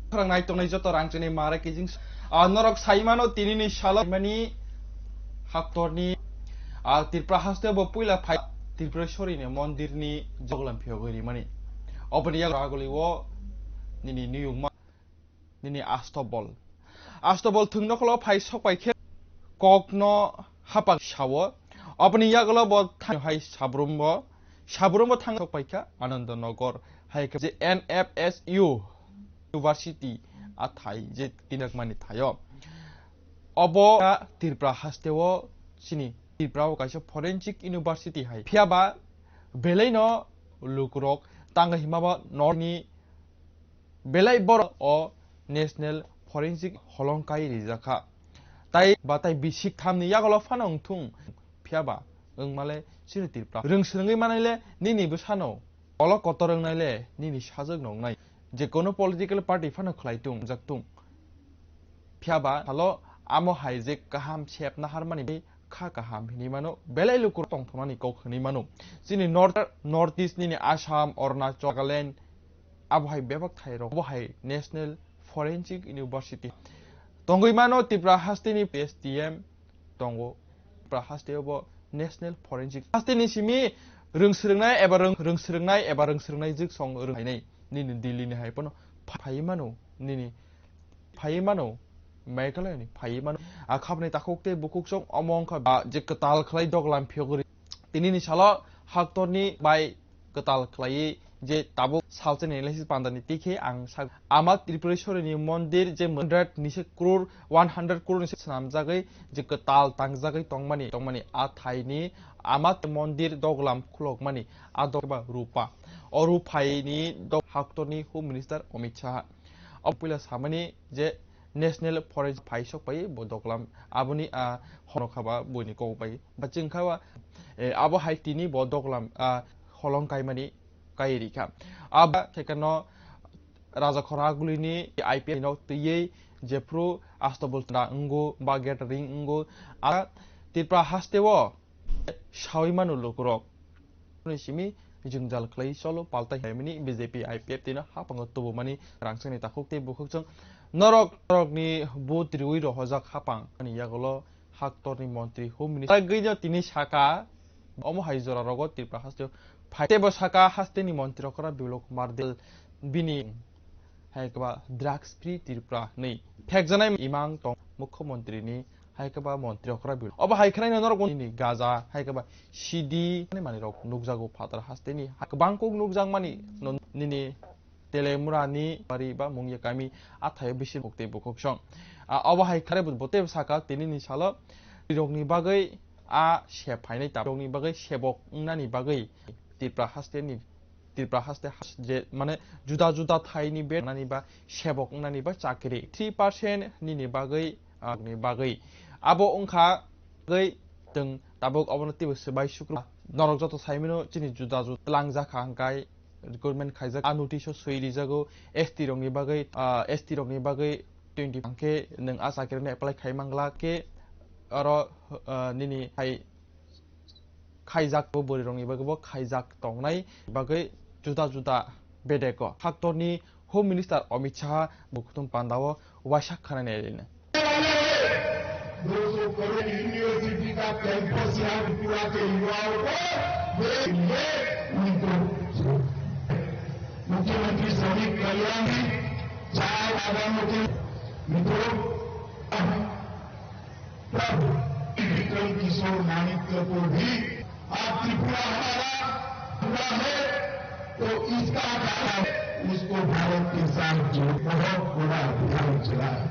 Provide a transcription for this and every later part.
Khorang nai tong nai joto rang chini mara kijing norok saimano tinini shala mani haktorni tirpra haste bo puila phai tirpreshori ne mondir ni joglam phiogori mani opani yak ragoli wo nini niyuma nini astobol thungno kholo phai sokpai khe kokno hapang shawo opani yakolo bo hai sabrumbo thang sokpai kha anandanagar hai je NFSU University athai je tinak mani thayo obo tirpra hasteo sini tirpra kaisa forensic university hai phiaba beleino lukurok tanga himaba norni belai bor o national forensic holongkai rijaka tai batai bisik thamni yagolo phanong thung phiaba male sini tirpra rungsrungi manaile nini bu sano olo kotorong naile nini sajak nongnai je kono political party phano khlaitung jaktung phiaba halo amo haije kaham chep na harmani kha kaham hini mano belai lukur tong thomani ko khani mano sini north east ni Assam Arunachal Nagaland abhai bebak thairo abhai national forensic university tongoi mano tipra hastini PSTM tongo tipra hastebo national forensic hastini simi rungsrungnai eba rungsrungnai juk song runghainai nini Delhi ni haipono phaimano Meghalaya ni phaimano akhabni takokte bukuksong omongkha je katal khlai doglam phiogri tinini sala haktorni bai katal khlai je tabo salchen analysis pandani tikhe ang amak tripureshwari ni mondir je 100 crore ni sanamjagai je katal tangjagai tongmani athai ni amat mondir doglam khulokmani adoba rupa orupai ni haktorni home minister Amit Shah opila samani je national forest paisok pai bodoklam abuni honokhaba boini ko pai baching khawa abo haitini bodoklam holongkai mani kairika aba tekano raja khoragulini IPFT no tiye jepro astobol na ngo ba gathering ngo a tirpra hastewo shawimanu lokurok simi jungjal khlai solo paltai haimini BJP IPFT no hapang tubu mani rangsani takokte bukukjong norok ni butrui ro hojak hapang ani yagolo haktorni mantri home minister geijo tini saka omo haijora rogo tirpra haste phaitebo saka hasteni mantri kora bilok mardel bini haikaba drugs free tirpra nei thekjanai imang tong mukhyamantri ni haikaba mantri kora bil oba haikhnai norok ni gaja haikaba sidi mani rok nukjago phatar hasteni hakbangkok nukjang mani nini telemurani bari ba mungya kami athayo bisi bokte bokoksong awahai khare bote saka tinini salo rogni bagai a sephainai tarogni bagai sebok nani bagai tirpra haste je mane juda thaini be nani ba sebok nani ba chakri 3% nini bagai agni bagai abo ongkha gai teng tabok obonoti bai sukru norok joto saimino chini juda langja khangkai government khaijak notice soiri jago ST rongni bagai 20 angke nang asakirne apply khaimangla ke aro nini hai khaijak bo bori rongni bagai bo khaijak tongnai bagai juda bedeko haktorni home minister Amit Shah bukutum pandawo wasak khanane rene university का campus यहाँ पूरा के युवाओं को मुख्यमंत्री श्रमिक कल्याण में 4 आगामी के मित्रों विक्रम किशोर मानिक्य को भी आप त्रिपुरा हमारा पूरा है तो इसका कारण उसको भारत के साथ जो बहुत बड़ा अभियान चला है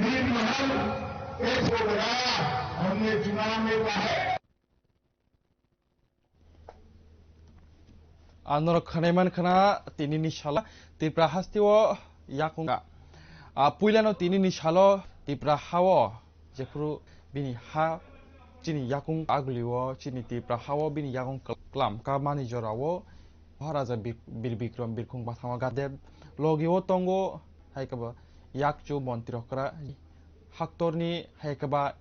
निर्महल एक बनाया हमने चुनाव में कहा है Norok khaneman khana tinini shala tipra hastiwo yakunga puilano tinini shalo tipra hawo jepru bini ha chini yakung agliwo chini tipra hawo bini yakung klam ka mani jorawo Maharaja Birbikram Birkhung Bathama Gadev logiwo tongo haikaba yakchu montirokra haktorni haikaba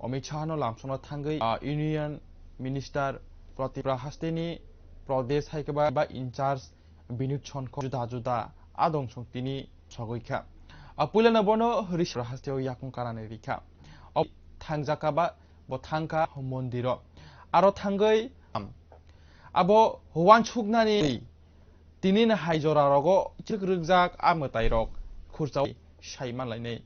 Amit Shah no lamsono thangai union minister protipra hasteni Pradesh haikaba ba in charge binut chonko juda adong song tini sogoika apulana bono rish rahastyo yakung karane rika tangjaka ba bo tangka mondiro aro tangai abo howan chugnani tinin haijora rogo chikrujak amatairok khurchau shaiman lainai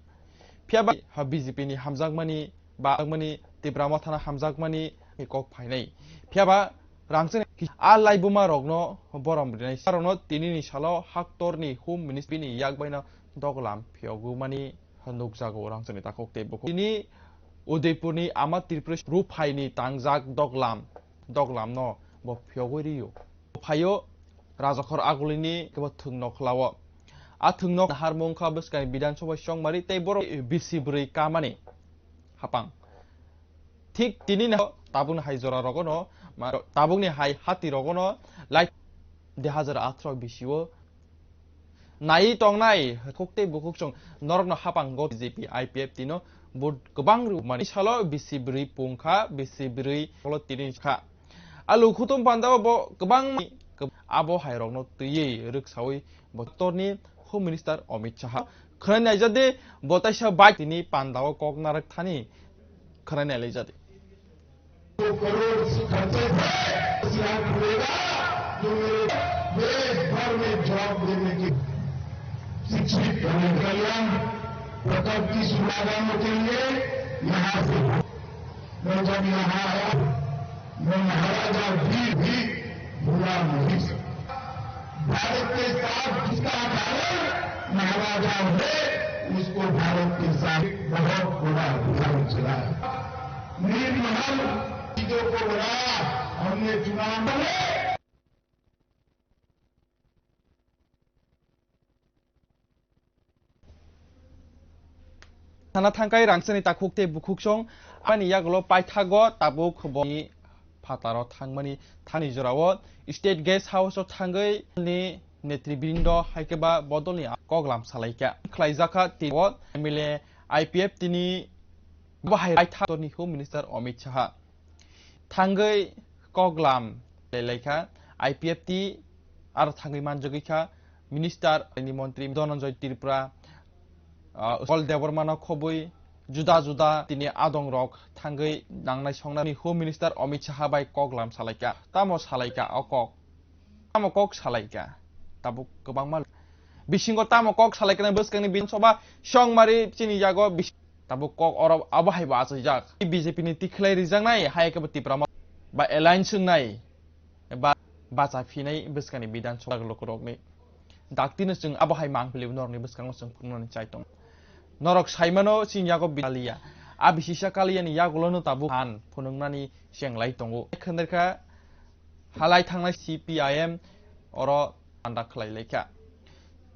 phiaba ha BJP ni hamjakmani ba mani tibrama thana hamjakmani kok phainai phiaba rangchen a laibuma rogno borom rinai sarno tinini salo haktorni home ministry ni yakbaina doglam phiogumani nukjago rangcheni takokte boko tini Udaipurni amat Tripura ruphaini tangjak doglam no bo phiogoriyo phayo rajakhor agulini kebo thungno khlawo a thungno harmong kha bskai bidan sabha songmari tei boro Bisi Brwi kamani hapang thik tini na tabung haijora rogono tabungni hai hati rogono lai 2018 bisio nai tongnai kokte bukukchong norno hapang go BJP IPFT no bud gobang ru mani salo Bisi Brwi pungkha Bisi Brwi polo tini kha alu khutum pandaba bo gobang abo hairokno tuye ruksawi botorni Home Minister Amit Shah khranai jade botaisa bai tini pandao koknarak thani khranai lejade देश भर में job देने की शिक्षित कल्याण प्रकल्प की शुभारंभ के लिए यहाँ से मैं जब यहाँ आया मैं महाराजा भी भूला नहीं भारत के साथ जिसका कारण महाराजा हुए उसको भारत के साथ बहुत बड़ा अभियान चलाया निर्महल चीजों को बनाया हमने चुनाव में Sana tangkai rangsani takukte bukuksong ani yaglo paithago tabuk boni phataro thangmani thani jorawo state guest house o thangai ni netribindo haikeba bodolni koglam salaika khlaijaka tiwot MLA IPFT ni bahai paithatorni Home Minister Amit Shah thangai koglam lelaika IPFT ar thangai manjogika Minister ni Montri Dhananjay Tripura all development khobui juda tini adong rok thangai nangnai songnani Home Minister Amit Shah bai koglam salaika tamo salaika tamo kok salaika tabu gobang mal bisingo tamo kok salaika na bwskangni bin soba songmari chini jago tabu kok oro abahai ba ajak BJP ni tikhlai rijangnai haike bati prama ba alliance nai ba bacha phinai bwskani bidan soba lokorokni daktina jeng abahai mangpili norni bwskang jeng punani chaitong Norok Saimano Sinyago Bialia Abisisha Kalian Yagolono Tabu Han Punungnani Shanglai Tongo Kanderka Halai Tangla CPIM Oro Andaklai Leka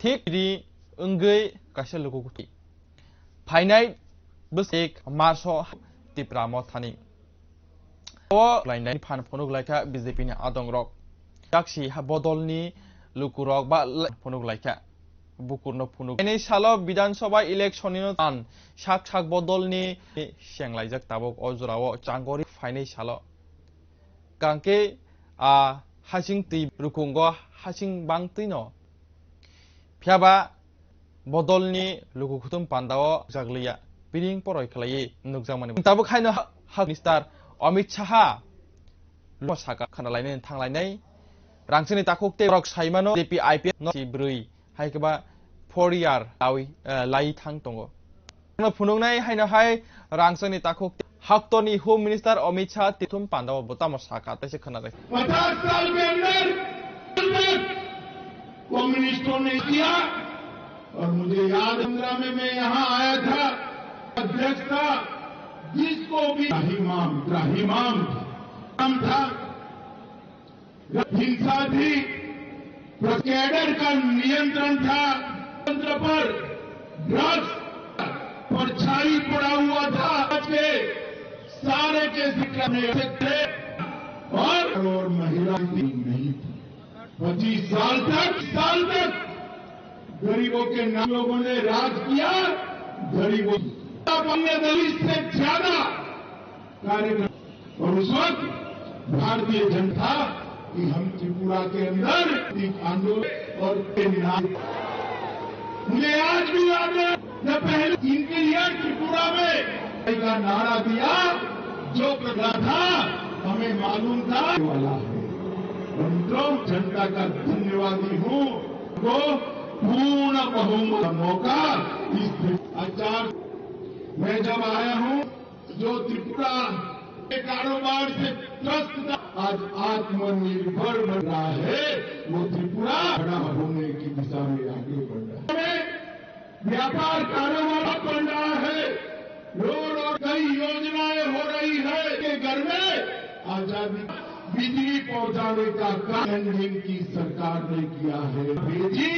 Tik di Ungay Kashalukuti Painai Busik Marso Tipramo Tani O Line Pan Ponuk Leka BJP Adong Rock Yakshi Habodolni Lukurok Ba Ponuk Leka bukurno punuk ini salo bidan sabha election ni tan sak bodol ni shenglajak tabok ojrawo changori fainai salo kangke hasing ti rukungo hasing bangtino phiaba bodol ni lugu khutum pandao jaglia piring poroi khlai nukjamani tabok haino hak minister Amit Shah lo saka khanalaine thanglainai rangchini takukte rok saimano BJP IPFT Brwi haikeba 4 year lai thang tongo no phunungnai haina hai rangsani takuk haktoni Home Minister Amit Shah titum pandaw botamo saka taise khana 50 साल के अंदर कम्युनिस्टों ने किया और मुझे याद 15 में मैं यहाँ आया था अध्यक्ष था जिसको भी राहिमाम नाम था हिंसा थी कैडर का नियंत्रण था तंत्र पर ड्रग्स पर छाई पड़ा हुआ था आज के सारे के शिक्षा में थे और महिला नहीं थी 25 साल तक गरीबों के नाम लोगों ने राज किया गरीबों दलित से ज्यादा कार्यक्रम और उस वक्त भारतीय जनता कि हम त्रिपुरा के अंदर एक आंदोलन और मुझे आज भी याद है जब पहले इनके लिए त्रिपुरा में का नारा दिया जो प्रजा था हमें मालूम था वाला है। मित्रों, जनता का धन्यवादी हूँ को पूर्ण बहुमत मौका इस आचार मैं जब आया हूँ जो त्रिपुरा के कारोबार से त्रस्त था आज आत्मनिर्भर बन रहा है, वो त्रिपुरा बड़ा होने की दिशा में आगे बढ़ रहा है। व्यापार कारोबार बढ़ रहा है, रोड और कई योजनाएं हो रही है के घर में आजादी बिजली पहुंचाने का काम की सरकार ने किया है, भेजी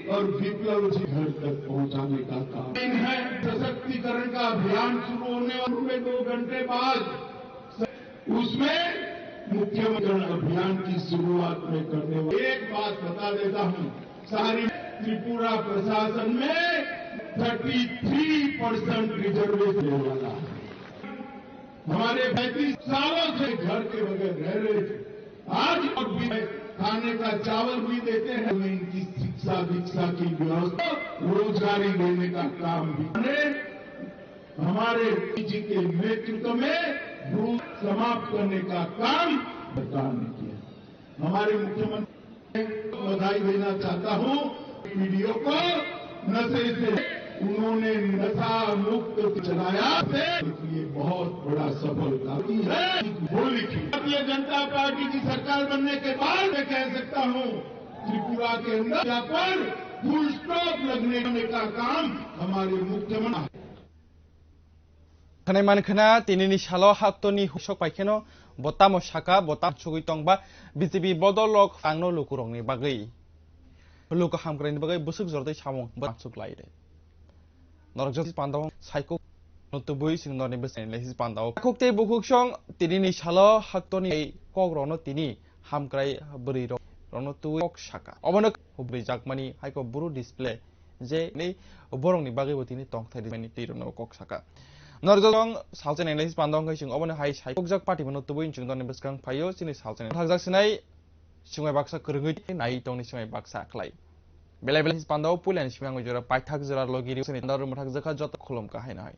और विप्लव जी घर तक पहुंचाने का काम है। सशक्तिकरण का अभियान शुरू होने वाले 2 घंटे बाद उसमें मुख्यमंत्री अभियान की शुरुआत में करने वाले एक बात बता देता हूं, सारी त्रिपुरा प्रशासन में 33% रिजर्वेशन वाला है। हमारे 35 सालों से घर के बगैर रह रहे थे, आज और भी खाने का चावल भी देते हैं। इनकी शिक्षा दीक्षा की व्यवस्था रोजगारी देने का काम भी हमारे जी के नेतृत्व में भूख समाप्त करने का काम सरकार ने किया। हमारे मुख्यमंत्री को बधाई देना चाहता हूं, वीडियो को नशे से उन्होंने नशा मुक्त चलाया थे, ये बहुत बड़ा सफलता है। वो लिखी भारतीय जनता पार्टी की सरकार बनने के बाद मैं कह सकता हूं त्रिपुरा के अंदर यहाँ पर फुल स्टॉप लगने का काम हमारे मुख्यमंत्री खानाय मानखना तिनिनि सालो हाक्तनि हुसक पाइखेनो बतामो साका बता सुगैतंग बा बीजेपी बदलक आंनो लुकुरंनि बागै लुक हामग्राइनि बागै बुसुक जरदै सामं बासुक लाइरे नरजस पान्दाव साइको नतुबुइ सिंगननि बेसेनले हिस पान्दाव खोक्ते बुकुक्सं तिनिनि सालो हाक्तनि कग्रनो तिनि हामग्राइ बोरै रनो तुक साका अबनो हुब्रै जाकमानि हाइको बुरु डिसप्ले जे नै बरंनि बागै बतिनि तंथाइ दिमानि तिरनो कक साका नरजों सालचेन एनालिसिस पांदों सिंह अबनो हाई साइकजक पार्टी मनो तुबुइन सिंह दनि बसकां फायो सिनि सालचेन थागजाक सिनाय सिंगाय बाक्सा करगै नाइ तंनि सिंगाय बाक्सा खलाय बेलाय बेलाय पांदाव पुलियानि सिंगांगै जरा पाइथाक जरा लगिरि सिनि नरम थागजाका जत खुलम का हाय नाय